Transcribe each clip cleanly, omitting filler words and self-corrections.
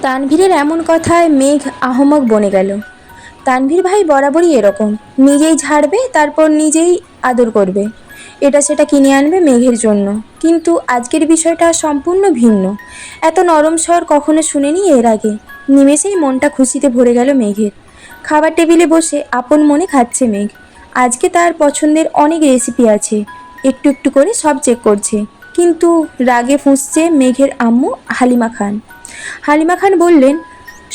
তানভীরের এমন কথায় মেঘ আহমক বনে গেল। তানভীর ভাই বরাবরই এরকম, নিজেই ঝাড়বে তারপর নিজেই আদর করবে, এটা সেটা কিনে আনবে মেঘের জন্য। কিন্তু আজকের বিষয়টা সম্পূর্ণ ভিন্ন। এত নরম স্বর কখনো শুনেনি এর আগে। নিমেষেই মনটা খুশিতে ভরে গেল মেঘের। খাবার টেবিলে বসে আপন মনে খাচ্ছে মেঘ। আজকে তার পছন্দের অনেক রেসিপি আছে, একটু একটু করে সব চেক করছে। কিন্তু রাগে ফুঁসছে মেঘের আম্মু হালিমা খান। হালিমা খান বললেন,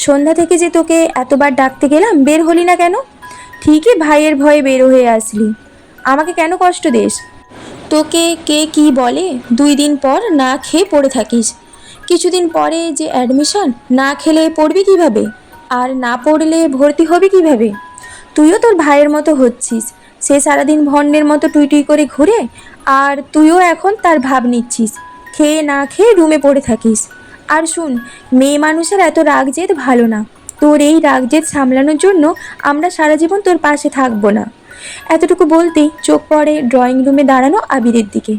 সন্ধ্যা থেকে যে তোকে এতবার ডাকতে গেলাম, বের হলি না কেন? ঠিকই ভাইয়ের ভয়ে বের হয়ে আসলি, আমাকে কেন কষ্ট দিস? তোকে কে কি বলে 2 দিন পর না খেয়ে পড়ে থাকিস, কিছুদিন পরে যে অ্যাডমিশন, না খেলে পড়বি কিভাবে? আর না পড়লে ভর্তি হবি কিভাবে? তুইও তোর ভাইয়ের মতো হচ্ছিস, সে সারাদিন ভন্ডের মতো টুই টুই করে ঘুরে, আর তুইও এখন তার ভাব নিচ্ছিস, খেয়ে না খেয়ে রুমে পড়ে থাকিস। আর শুন, মেয়ে মানুষের এত রাগ জেদ ভালো না। তোর এই রাগ জেদ সামলানোর জন্য আমরা সারা জীবন তোর পাশে থাকবো না। এতটুকু বলতেই চোখ পড়ে ড্রয়িং রুমে দাঁড়ানো আবিরের দিকে।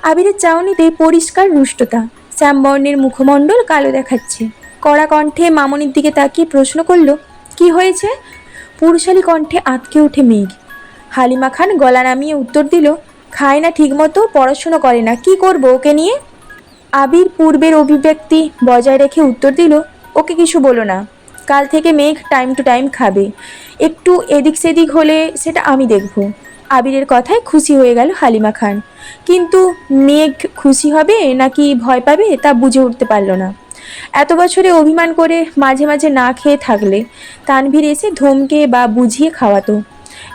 আবিরের চাউনিতে পরিষ্কার রুষ্টতা, শ্যামবর্ণের মুখমণ্ডল কালো দেখাচ্ছে। কড়া কণ্ঠে মামনির দিকে তাকিয়ে প্রশ্ন করল, কি হয়েছে? পুরুষালী কণ্ঠে আঁতকে ওঠে মেঘ। হালিমা খান গলা নামিয়ে উত্তর দিল, খায় না ঠিকমতো, পড়াশুনো করে না, কি করবো ওকে নিয়ে? আবির পূর্বের অভিব্যক্তি বজায় রেখে উত্তর দিল, ওকে কিছু বলো না, কাল থেকে মেঘ টাইম টু টাইম খাবে, একটু এদিক সেদিক হলে সেটা আমি দেখব। আবিরের কথায় খুশি হয়ে গেল হালিমা খান, কিন্তু মেঘ খুশি হবে নাকি ভয় পাবে তা বুঝে উঠতে পারল না। এত বছরে অভিমান করে মাঝে মাঝে না খেয়ে থাকলে তানভীর এসে ধমকে বা বুঝিয়ে খাওয়াতো।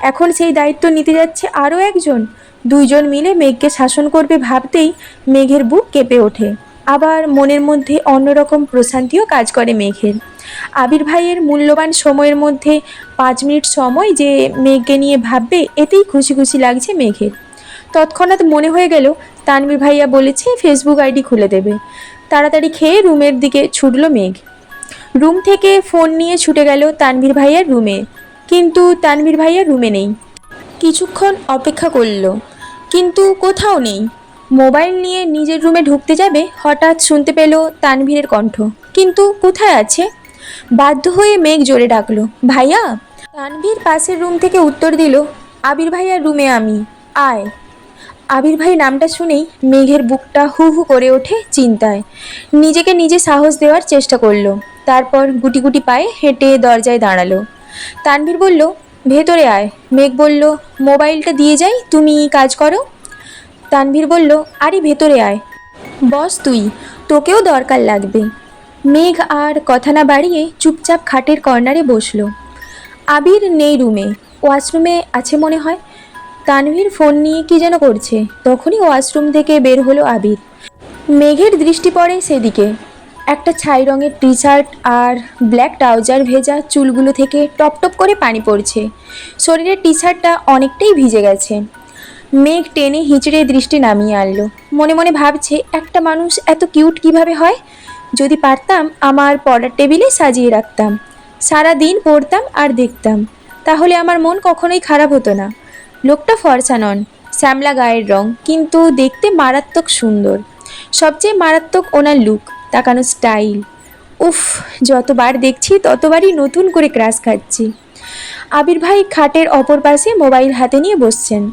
এখন সেই দায়িত্ব নিতে যাচ্ছে আরও একজন। 2জন মিলে মেঘকে শাসন করবে ভাবতেই মেঘের বুক কেঁপে ওঠে। আবার মনের মধ্যে অন্যরকম প্রশান্তিও কাজ করে মেঘের। আবির ভাইয়ের মূল্যবান সময়ের মধ্যে 5 মিনিট সময় যে মেঘকে নিয়ে ভাববে, এতেই খুশি খুশি লাগছে মেঘের। তৎক্ষণাৎ মনে হয়ে গেল তানভীর ভাইয়া বলেছে ফেসবুক আইডি খুলে দেবে। তাড়াতাড়ি খেয়ে রুমের দিকে ছুটল মেঘ। রুম থেকে ফোন নিয়ে ছুটে গেল তানভীর ভাইয়ার রুমে, কিন্তু তানভীর ভাইয়া রুমে নেই। কিছুক্ষণ অপেক্ষা করল, কিন্তু কোথাও নেই। মোবাইল নিয়ে নিজের রুমে ঢুকতে যাবে, হঠাৎ শুনতে পেল তানভীরের কণ্ঠ, কিন্তু কোথায় আছে? বাধ্য হয়ে মেঘ জোরে ডাকলো, ভাইয়া। তানভীর পাশের রুম থেকে উত্তর দিল, আবির ভাইয়ার রুমে আমি, আয়। আবির ভাই নামটা শুনেই মেঘের বুকটা হু হু করে ওঠে চিন্তায়। নিজেকে নিজে সাহস দেওয়ার চেষ্টা করলো, তারপর গুটি গুটি পায়ে হেঁটে দরজায় দাঁড়ালো। তানভীর বলল, ভেতরে আয়। মেঘ বলল, মোবাইলটা দিয়ে যাই, তুমি কাজ করো। তানভীর বলল, আরে ভেতরে আয়, বস তুই, তোকেও দরকার লাগবে। মেঘ আর কথা না বাড়িয়ে চুপচাপ খাটের কর্নারে বসলো। আবির নেই রুমে, ওয়াশরুমে আছে মনে হয়। তানভীর ফোন নিয়ে কি যেন করছে, তখনই ওয়াশরুম থেকে বের হলো আবির। মেঘের দৃষ্টি পড়ে সেদিকে। একটা ছাই রঙের টি শার্ট আর ব্ল্যাক ট্রাউজার, ভেজা চুলগুলো থেকে টপ টপ করে পানি পড়ছে। শরীরের টি শার্টটা অনেকটাই ভিজে গেছে। মেঘ টেনে হিঁচড়ে দৃষ্টি নামিয়ে আনলো। মনে মনে ভাবছে, একটা মানুষ এত কিউট কিভাবে হয়? যদি পারতাম আমার পড়ার টেবিলে সাজিয়ে রাখতাম, সারা দিন পড়তাম আর দেখতাম, তাহলে আমার মন কখনোই খারাপ হতো না। লোকটা ফর্সা নন, শ্যামলা গায়ের রং, কিন্তু দেখতে মারাত্মক সুন্দর। সবচেয়ে মারাত্মক ওনার লুক, তাকানো স্টাইল। উফ, যতবার দেখছি ততবারই নতুন করে ক্রাশ খাচ্ছি। আবির ভাই খাটের অপর পাশে মোবাইল হাতে নিয়ে বসছেন।